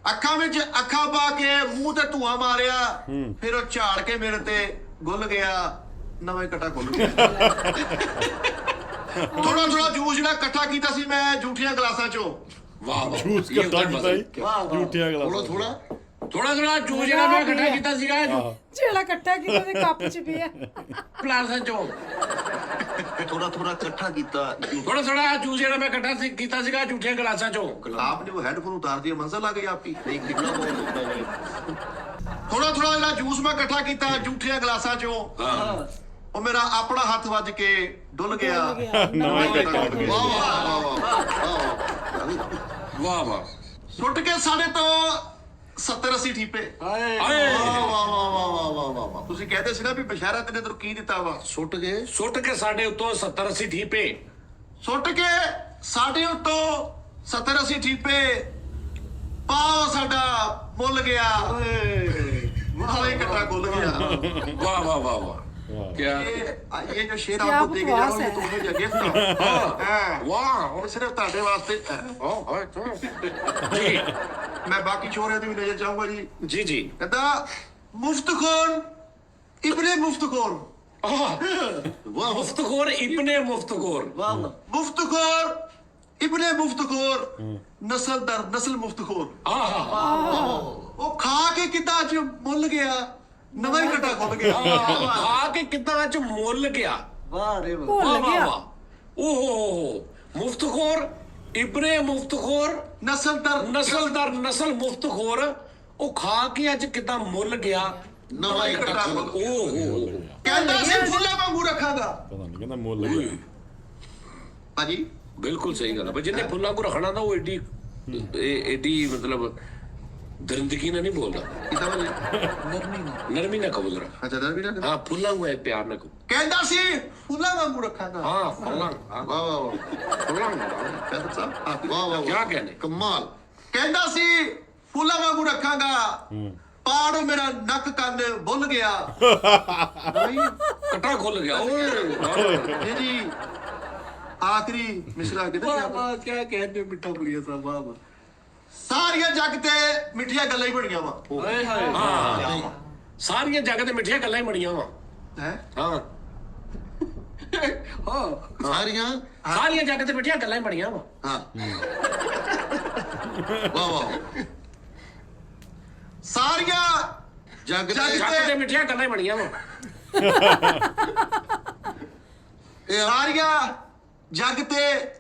ਅੱਖਾਂ ਵਿੱਚ ਅੱਖਾਂ ਪਾ ਕੇ ਮੂੰਹ ਤੇ ਧੂਆਂ ਮਾਰਿਆ ਫਿਰ ਉਹ ਝਾੜ ਕੇ ਮੇਰੇ ਤੇ ਗੁੱਲ ਗਿਆ ਨਵਾਂ ਹੀ ਕੱਟਾ ਖੁੱਲ ਗਿਆ ਥੋੜਾ ਥੋੜਾ ਜੂਸ ਜਿਹੜਾ ਇਕੱਠਾ ਕੀਤਾ ਸੀ ਮੈਂ ਝੂਠੀਆਂ ਗਲਾਸਾਂ ਚੋਂ ਵਾਹ ਵਾਹ ਜੂਸ ਕੱਟਾ ਕੀਤਾ ਜੀ ਝੂਠੀਆਂ ਥੋੜਾ ਗਲਾਸਾਂ ਥੋੜਾ ਥੋੜਾ ਥੋੜਾ ਜੂਸ ਜਿਹੜਾ ਮੈਂ ਇਕੱਠਾ ਕੀਤਾ ਸੀਗਾ ਜਿਹੜਾ ਇਕੱਠਾ ਕੀਤਾ ਤੇ ਕੱਪ ਚ ਪਿਆ ਗਲਾਸਾਂ ਚੋਂ ਥੋੜਾ ਥੋੜਾ ਇਕੱਠਾ ਕੀਤਾ ਥੋੜਾ ਥੋੜਾ ਜੂਸ ਜਿਹੜਾ ਮੈਂ ਇਕੱਠਾ ਕੀਤਾ ਸੀਗਾ ਝੂਠੀਆਂ ਗਲਾਸਾਂ ਚੋਂ आपने वो हेडफोन उतार दिया मंजर लग गई आपकी नहीं कितना थोड़ा थोड़ा ਜਿਹੜਾ ਜੂਸ ਮੈਂ ਇਕੱਠਾ ਕੀਤਾ ਝੂਠੀਆਂ ਗਲਾਸਾਂ ਚੋਂ ਉਹ ਮੇਰਾ ਆਪਣਾ ਹੱਥ ਵੱਜ ਕੇ ਡੁੱਲ ਗਿਆ ਨਵਾਂ ਹੀ ਕੱਟਾ ਉੱਡ ਗਿਆ ਵਾਹ ਵਾਹ ਵਾਹ ਵਾਹ ਸੁੱਟ ਕੇ ਸਾਡੇ ਤੋਂ 70-80 ਠੀਪੇ ਆਏ ਵਾਹ ਤੁਸੀਂ ਕਹਿੰਦੇ ਸੀ ਨਾ ਵੀ ਬਸ਼ਾਰਾ ਤੇਰੇ ਤੋਂ ਕੀ ਦਿੱਤਾ ਵਾ ਸੁੱਟ ਕੇ ਸਾਡੇ ਉੱਤੋਂ 70 80 ਠੀਪੇ ਸੁੱਟ ਕੇ ਸਾਡੇ ਉੱਤੋਂ 70-80 ਠੀਪੇ ਪਾਓ ਸਾਡਾ ਮੁੱਲ ਗਿਆ ਵਾਹ ਹੀ ਕੱਟਾ ਗੁੱਲ ਗਿਆ ਵਾਹ ਵਾਹ ਵਾਹ ਵਾਹ क्या ये जो शेर क्या आपको देके जा रहा हूँ बकवास ये तुम्हें जो गिफ्ट है वाह और सिर्फ ताड़े वास्ते जी मैं बाकी छोरे भी नजर चाहूंगा जी जी जी कहता मुफ्तखोर इब्ने मुफ्तखोर मुफ्तखोर इब्ने मुफ्तखोर मुफ्तखोर इब्ने मुफ्तखोर नस्ल दर नस्ल मुफ्तखोर वो खा के कितना च मुल गया नवा ही कटा खुल गया खा के कितना च मुल गया ਭੁੱਲ ਗਿਆ ओहो मुफ्तखोर इब्ने मुफ्तखोर नस्ल दर नस्ल मुफ्तखोर ਉਹ ਖਾ ਕੇ ਅੱਜ ਕਿਦਾਂ ਮੁੱਲ ਗਿਆ नवा ही कटा खुल गया ਓਹੋ कहता सी फुल्ला वांगू रखागा ਪਤਾ ਨਹੀਂ ਕਹਿੰਦਾ ਮੁੱਲ ਗਿਆ हाजी ਬਿਲਕੁਲ ਸਹੀ ਗੱਲ ਹੈ ਪਰ ਜਿਹਨੇ ਫੁੱਲਾਂ ਕੋ ਰੱਖਣਾ ਤਾਂ ਉਹ ਏਡੀ ਮਤਲਬ ਦਰਿੰਦਗੀ ਨਾਲ ਨਹੀਂ ਬੋਲਦਾ कितना बोले ਨਰਮੀ ਨਾਲ ਕਬੂਲ ਰ अच्छा दर भी ना ਹਾਂ ਫੁੱਲਾਂ ਨੂੰ ਇਹ ਪਿਆਰ ਨਾਲ ਕਬੂਲ कहता सी फुल्ला वांगू रखागा ਹਾਂ ਫੁੱਲਾਂ वाह वाह वाह ਫੁੱਲਾਂ कहता साहब आप वाह वाह क्या कहने कमाल कहता सी फुल्ला वांगू रखागा ਪਾੜ ਮੇਰਾ ਨੱਕ ਕੰਨ ਭੁੱਲ ਗਿਆ ਕਟਾ ਖੁੱਲ ਗਿਆ ਓਏ ਜੀ ਜੀ ਆਖਰੀ ਮਿਸਰਾ ਕਿਤੇ ਵਾਹ ਕੀ ਕਹਿੰਦੇ ਮਿੱਠਾ ਪੁਲੀਆ ਸਾਹਿਬ ਵਾਹ ਸਾਰੀਆਂ ਜੱਗ ਤੇ ਮਿੱਠੀਆਂ ਗੱਲਾਂ ਹੀ ਬਣੀਆਂ ਵਾ ਓਏ ਹਾਏ ਸਾਰੀਆਂ ਜੱਗ ਤੇ ਮਿੱਠੀਆਂ ਗੱਲਾਂ ਹੀ ਬਣੀਆਂ ਵਾ ਹੈ ਹਾਂ ਸਾਰੀਆਂ ਜੱਗ ਤੇ ਮਿੱਠੀਆਂ ਗੱਲਾਂ ਹੀ ਬਣੀਆਂ ਵਾ ਹਾਂ ਵਾਹ ਵਾਹ ਸਾਰੀਆਂ ਜੱਗ ਜੱਗ ਤੇ ਮਿੱਠੀਆਂ ਗੱਲਾਂ ਹੀ ਬਣੀਆਂ ਵਾ ਸਾਰੀਆਂ ਜੱਗ ਤੇ